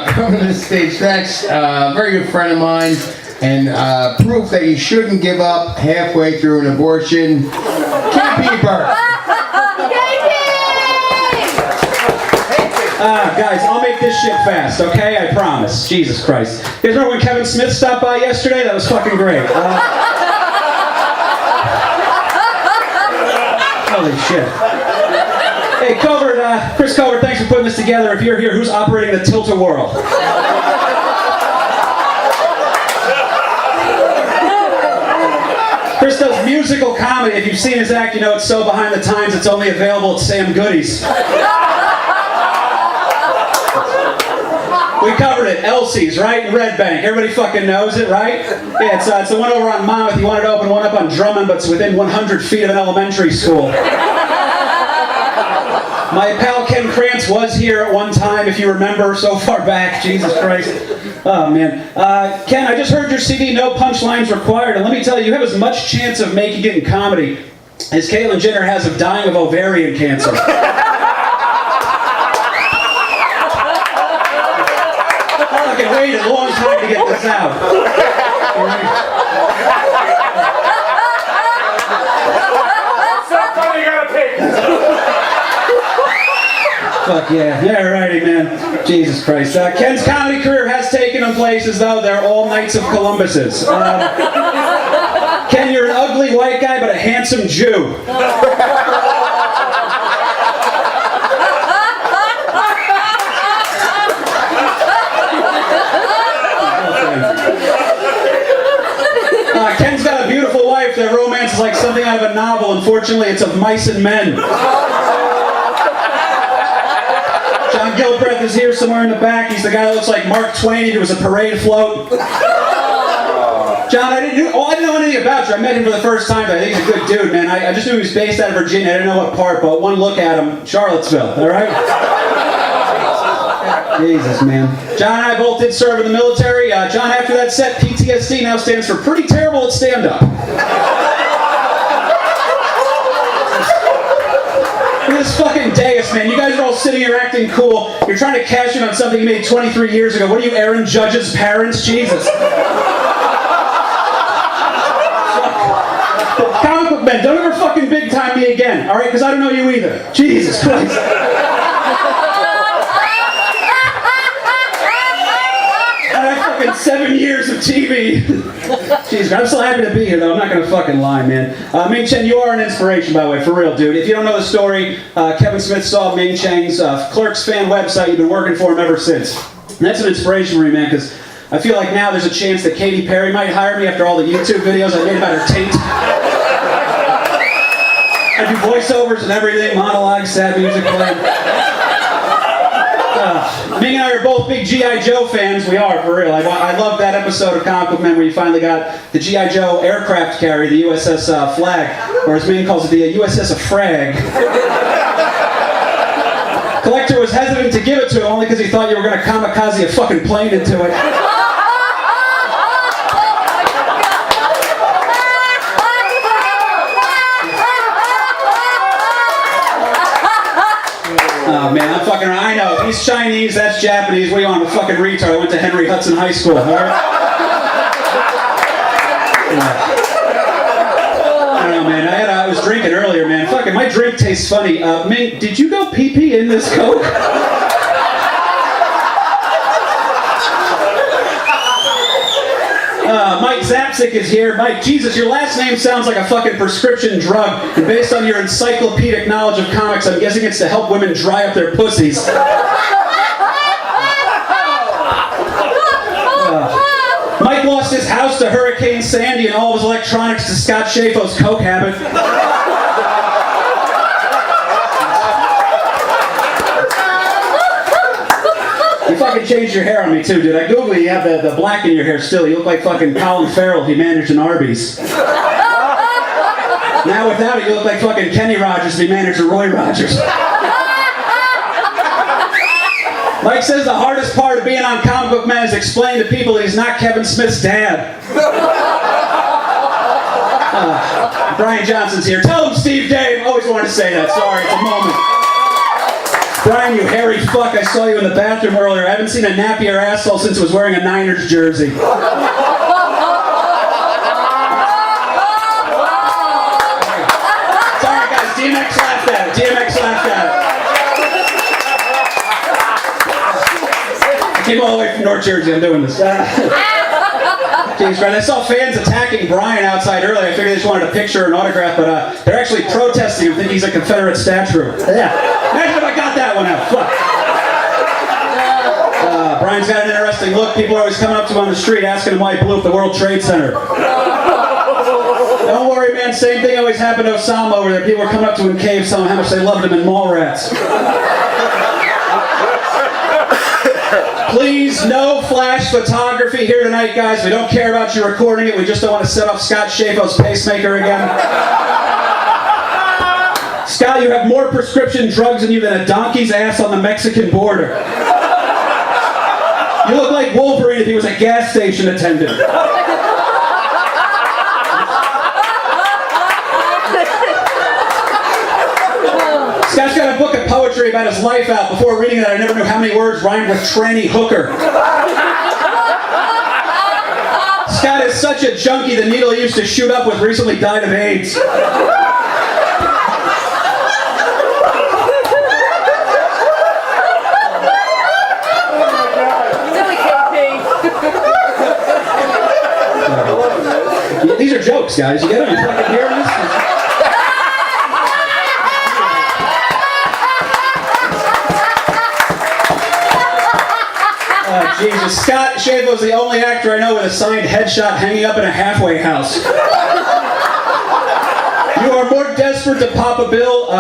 Coming to the stage next, a very good friend of mine, and proof that you shouldn't give up halfway through an abortion. Burke. Guys, I'll make this shit fast, okay? I promise. Jesus Christ. You guys remember when Kevin Smith stopped by yesterday? That was fucking great. Holy shit. Hey, Chris Covert, thanks for putting this together. If you're here, who's operating the Tilt-A-Whirl? Chris does musical comedy. If you've seen his act, you know it's so behind the times it's only available at Sam Goody's. We covered it. Elsie's, right? In Red Bank. Everybody fucking knows it, right? Yeah, it's the one over on Monmouth. You wanted to open one up on Drummond, but it's within 100 feet of an elementary school. My pal Ken Krantz was here at one time, if you remember, so far back. Jesus Christ. Oh, man. Ken, I just heard your CD, No Punchlines Required, and let me tell you, you have as much chance of making it in comedy as Caitlyn Jenner has of dying of ovarian cancer. I waited a long time to get this out. Somebody gotta pick. Fuck yeah. Yeah, righty, man. Jesus Christ. Ken's comedy career has taken him places, though. They're all Knights of Columbuses. Ken, you're an ugly white guy, but a handsome Jew. Ken's got a beautiful wife. Their romance is like something out of a novel. Unfortunately, it's of mice and men. John Gilbreth is here somewhere in the back. He's the guy that looks like Mark Twain. He was a parade float. John, I didn't know anything about you. I met him for the first time. I think he's a good dude, man. I just knew he was based out of Virginia. I didn't know what part, but one look at him, Charlottesville. All right? Jesus, man. John and I both did serve in the military. John, after that set, PTSD now stands for pretty terrible at stand-up. Look at this fucking dais, man. You guys are all sitting here acting cool. You're trying to cash in on something you made 23 years ago. What are you, Aaron Judge's parents? Jesus. Comic book men, don't ever fucking big time me again, alright? Because I don't know you either. Jesus Christ. 7 years of TV. Jeez, I'm so happy to be here, though. I'm not going to fucking lie, man. Ming Chen, you are an inspiration, by the way, for real, dude. If you don't know the story, Kevin Smith saw Ming Chen's Clerks fan website. You've been working for him ever since. And that's an inspiration for me, man, because I feel like now there's a chance that Katy Perry might hire me after all the YouTube videos I made about her taint. I do voiceovers and everything, monologues, sad music playing. Ming and I are both big G.I. Joe fans. We are, for real. I love that episode of Comic Book Men where you finally got the G.I. Joe aircraft carrier, the USS Flag, or as Ming calls it, the USS Frag. Collector was hesitant to give it to him only because he thought you were going to kamikaze a fucking plane into it. Oh man, I'm fucking around. I know, he's Chinese, that's Japanese. What do you want? I'm a fucking retard. I went to Henry Hudson High School, alright? I don't know, man. I was drinking earlier, man. Fucking, my drink tastes funny. Ming, did you go pee-pee in this Coke? Mike Zapsik is here. Mike, Jesus, your last name sounds like a fucking prescription drug. And based on your encyclopedic knowledge of comics, I'm guessing it's to help women dry up their pussies. Mike lost his house to Hurricane Sandy and all of his electronics to Scott Schaefo's coke habit. You fucking changed your hair on me too, dude. I googled it, you have the black in your hair still. You look like fucking Colin Farrell if he managed an Arby's. Now without it, you look like fucking Kenny Rogers if he managed a Roy Rogers. Mike says the hardest part of being on Comic Book Men is explaining to people that he's not Kevin Smith's dad. Brian Johnson's here. Tell him Steve Dave. Always wanted to say that. Sorry, it's a moment. Brian, you hairy fuck, I saw you in the bathroom earlier. I haven't seen a nappier asshole since I was wearing a Niners jersey. Sorry guys, DMX laughed at it. DMX laughed at it. I came all the way from North Jersey, I'm doing this. James Brown. I saw fans attacking Brian outside earlier. I figured they just wanted a picture or an autograph, but they're actually protesting him, thinking he's a Confederate statue. Yeah. Imagine if I got that one out. Fuck. Brian's got an interesting look. People are always coming up to him on the street asking him why he blew up the World Trade Center. Don't worry, man. Same thing always happened to Osama over there. People were coming up to him in caves telling him how much they loved him in Mallrats. Please, no flash photography here tonight, guys. We don't care about you recording it. We just don't want to set off Scott Schaefo's pacemaker again. Scott, you have more prescription drugs in you than a donkey's ass on the Mexican border. You look like Wolverine if he was a gas station attendant. Scott's got a book of poetry about his life out. Before reading that, I never knew how many words rhymed with tranny hooker. Scott is such a junkie, the needle he used to shoot up with recently died of AIDS. These are jokes, guys. You get them? You fucking hear this? Jesus, Scott Schaefo's the only actor I know with a signed headshot hanging up in a halfway house. You are more desperate to pop a pill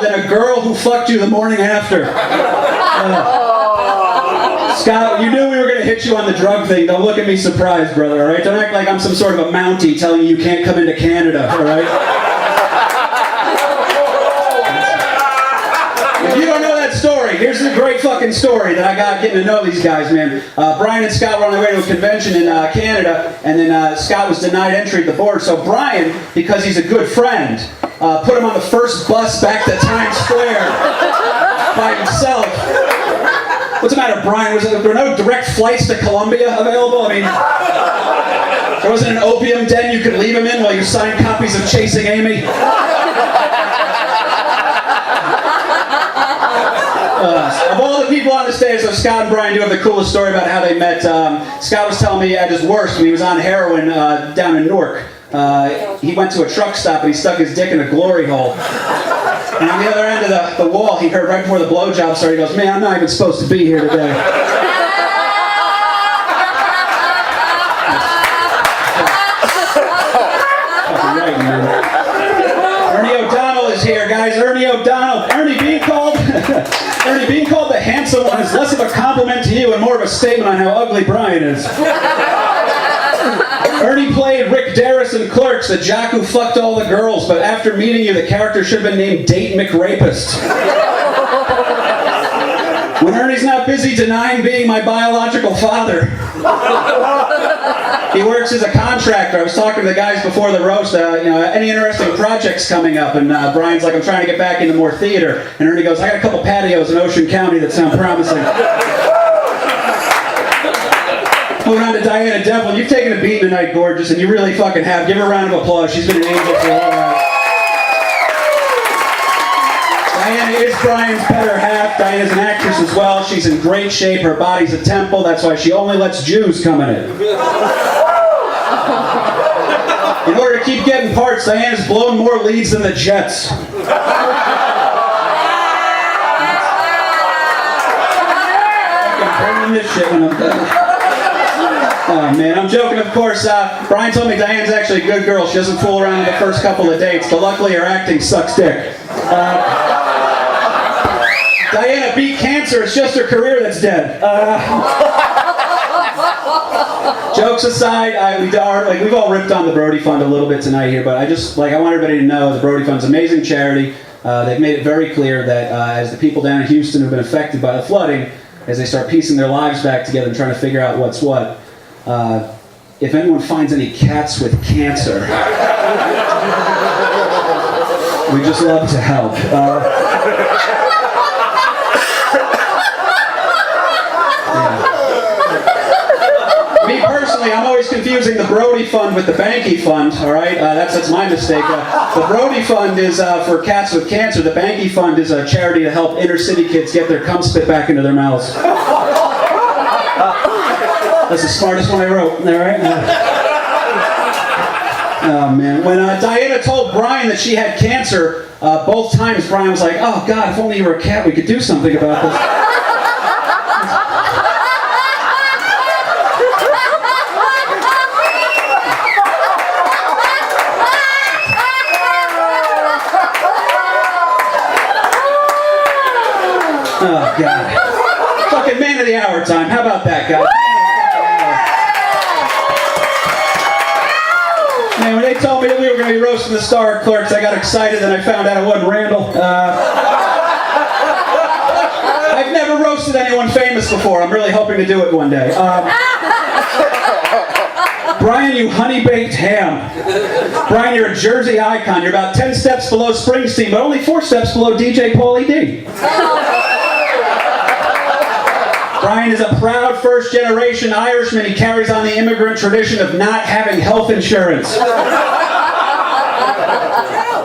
than a girl who fucked you the morning after. Scott, you knew we were going to hit you on the drug thing. Don't look at me surprised, brother, all right? Don't act like I'm some sort of a Mountie telling you can't come into Canada, all right? If you don't know that story, here's a great fucking story that I got getting to know these guys, man. Brian and Scott were on their way to a convention in Canada, and then Scott was denied entry at the border. So Brian, because he's a good friend, put him on the first bus back to Times Square by himself. What's the matter, Brian? There were no direct flights to Colombia available? I mean, there wasn't an opium den you could leave him in while you signed copies of Chasing Amy? Of all the people on the stage, so Scott and Brian do have the coolest story about how they met. Scott was telling me at his worst when he was on heroin down in Newark. He went to a truck stop and he stuck his dick in a glory hole. And on the other end of the wall, he heard right before the blowjob started, he goes, "Man, I'm not even supposed to be here today." Right, man. Ernie O'Donnell is here, guys. Ernie O'Donnell. Ernie being called the handsome one is less of a compliment to you and more of a statement on how ugly Brian is. Ernie played Rick Darris in Clerks, the jock who fucked all the girls, but after meeting you, the character should have been named Date McRapist. When Ernie's not busy denying being my biological father. He works as a contractor. I was talking to the guys before the roast, any interesting projects coming up, and Brian's like, "I'm trying to get back into more theater," and Ernie goes, "I got a couple patios in Ocean County that sound promising." Moving on to Diana Devlin. You've taken a beating tonight, gorgeous, and you really fucking have. Give her a round of applause. She's been an angel for a while. Diana is Brian's better half. Diana's an actress as well. She's in great shape. Her body's a temple. That's why she only lets Jews come in it. In order to keep getting parts, Diana's blown more leads than the Jets. I'm burning this shit when I'm done. Oh man, I'm joking, of course. Brian told me Diane's actually a good girl. She doesn't fool around in the first couple of dates, but luckily her acting sucks dick. Diana beat cancer. It's just her career that's dead. Jokes aside, we've all ripped on the Brody Fund a little bit tonight here, but I want everybody to know the Brody Fund's an amazing charity. They've made it very clear that as the people down in Houston who've been affected by the flooding, as they start piecing their lives back together and trying to figure out what's what, if anyone finds any cats with cancer, we just love to help. personally, I'm always confusing the Brody Fund with the Banky Fund, all right? That's my mistake. The Brody Fund is for cats with cancer. The Banky Fund is a charity to help inner city kids get their cum spit back into their mouths. That's the smartest one I wrote, all right? Oh, man. When Diana told Brian that she had cancer, both times Brian was like, oh, God, if only you were a cat, we could do something about this. Oh, God. Fucking man of the hour time. How about that, guys? Man, when they told me that we were going to be roasting the star of Clerks, I got excited and I found out it wasn't Randall. I've never roasted anyone famous before. I'm really hoping to do it one day. Brian, you honey-baked ham. Brian, you're a Jersey icon. You're about 10 steps below Springsteen, but only 4 steps below DJ Pauly D. Brian is a proud first-generation Irishman. He carries on the immigrant tradition of not having health insurance.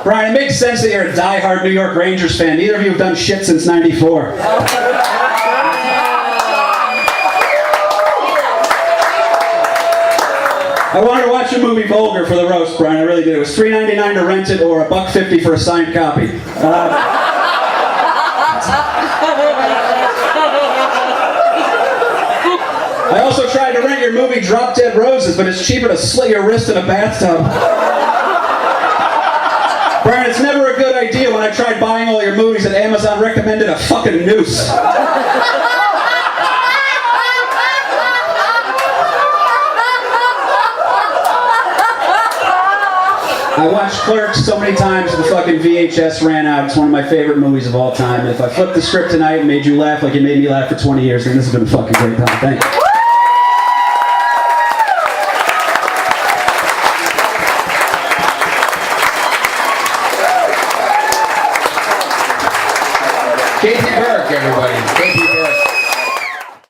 Brian, it makes sense that you're a die-hard New York Rangers fan. Neither of you have done shit since '94. I wanted to watch your movie Vulgar for the roast, Brian. I really did. It was $3.99 to rent it or $1.50 for a signed copy. I also tried to rent your movie Drop Dead Roses, but it's cheaper to slit your wrist in a bathtub. Brian, it's never a good idea. When I tried buying all your movies, that Amazon recommended a fucking noose. I watched Clerks so many times the fucking VHS ran out. It's one of my favorite movies of all time. If I flipped the script tonight and made you laugh like you made me laugh for 20 years, then this has been a fucking great time. Thank you. Casey Burke, everybody. Casey Burke.